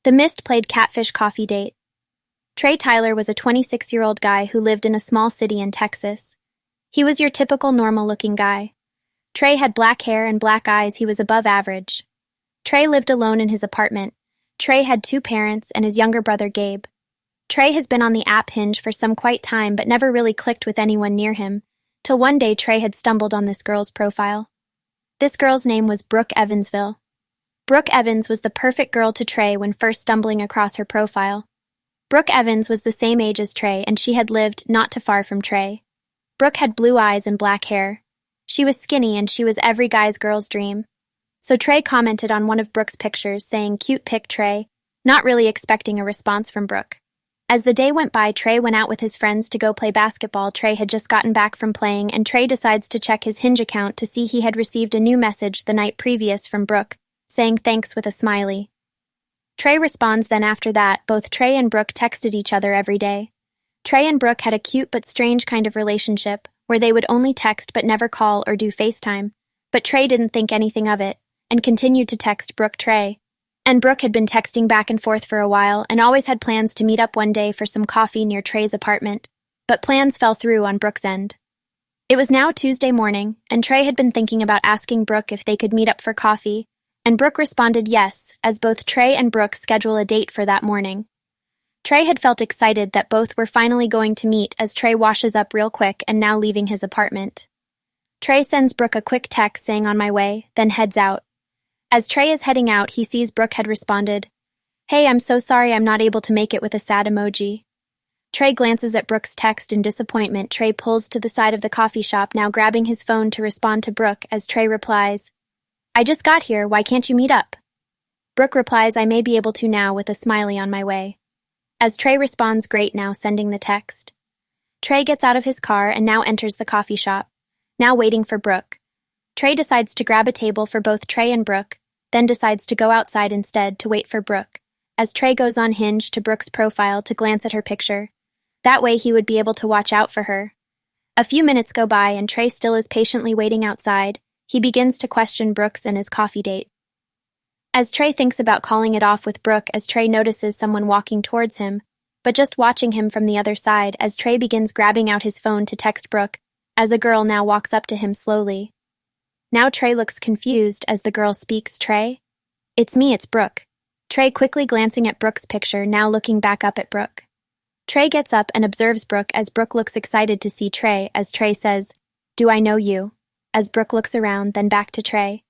The Mist played Catfish Coffee Date. Trey Tyler was a 26-year-old guy who lived in a small city in Texas. He was your typical normal-looking guy. Trey had black hair and black eyes. He was above average. Trey lived alone in his apartment. Trey had 2 parents and his younger brother Gabe. Trey has been on the app Hinge for some quite time but never really clicked with anyone near him, till one day Trey had stumbled on this girl's profile. This girl's name was Brooke Evansville. Brooke Evans was the perfect girl to Trey when first stumbling across her profile. Brooke Evans was the same age as Trey, and she had lived not too far from Trey. Brooke had blue eyes and black hair. She was skinny and she was every guy's girl's dream. So Trey commented on one of Brooke's pictures saying, "Cute pic, Trey," not really expecting a response from Brooke. As the day went by, Trey went out with his friends to go play basketball. Trey had just gotten back from playing, and Trey decides to check his Hinge account to see he had received a new message the night previous from Brooke, saying thanks with a smiley. Trey responds. Then after that, both Trey and Brooke texted each other every day. Trey and Brooke had a cute but strange kind of relationship, where they would only text but never call or do FaceTime, but Trey didn't think anything of it, and continued to text Brooke Trey. And Brooke had been texting back and forth for a while, and always had plans to meet up one day for some coffee near Trey's apartment, but plans fell through on Brooke's end. It was now Tuesday morning, and Trey had been thinking about asking Brooke if they could meet up for coffee, and Brooke responded yes, as both Trey and Brooke schedule a date for that morning. Trey had felt excited that both were finally going to meet as Trey washes up real quick and now leaving his apartment. Trey sends Brooke a quick text saying "on my way," then heads out. As Trey is heading out, he sees Brooke had responded, "Hey, I'm so sorry I'm not able to make it," with a sad emoji. Trey glances at Brooke's text in disappointment. Trey pulls to the side of the coffee shop, now grabbing his phone to respond to Brooke as Trey replies, "I just got here, why can't you meet up?" Brooke replies, "I may be able to now," with a smiley "on my way." As Trey responds, "Great," now sending the text. Trey gets out of his car and now enters the coffee shop, now waiting for Brooke. Trey decides to grab a table for both Trey and Brooke, then decides to go outside instead to wait for Brooke, as Trey goes on Hinge to Brooke's profile to glance at her picture. That way he would be able to watch out for her. A few minutes go by and Trey still is patiently waiting outside. He begins to question Brooke's and his coffee date. As Trey thinks about calling it off with Brooke, as Trey notices someone walking towards him, but just watching him from the other side, as Trey begins grabbing out his phone to text Brooke, as a girl now walks up to him slowly. Now Trey looks confused as the girl speaks. "Trey? It's me, it's Brooke." Trey quickly glancing at Brooke's picture, now looking back up at Brooke. Trey gets up and observes Brooke as Brooke looks excited to see Trey, as Trey says, "Do I know you?" As Brooke looks around, then back to Trey.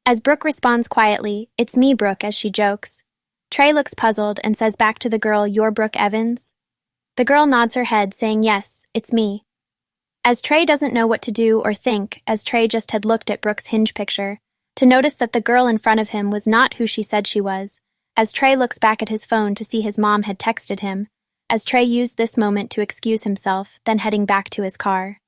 As Brooke responds quietly, "It's me, Brooke," as she jokes. Trey looks puzzled and says back to the girl, "You're Brooke Evans?" The girl nods her head, saying, "Yes, it's me." As Trey doesn't know what to do or think, as Trey just had looked at Brooke's Hinge picture, to notice that the girl in front of him was not who she said she was, as Trey looks back at his phone to see his mom had texted him, as Trey used this moment to excuse himself, then heading back to his car.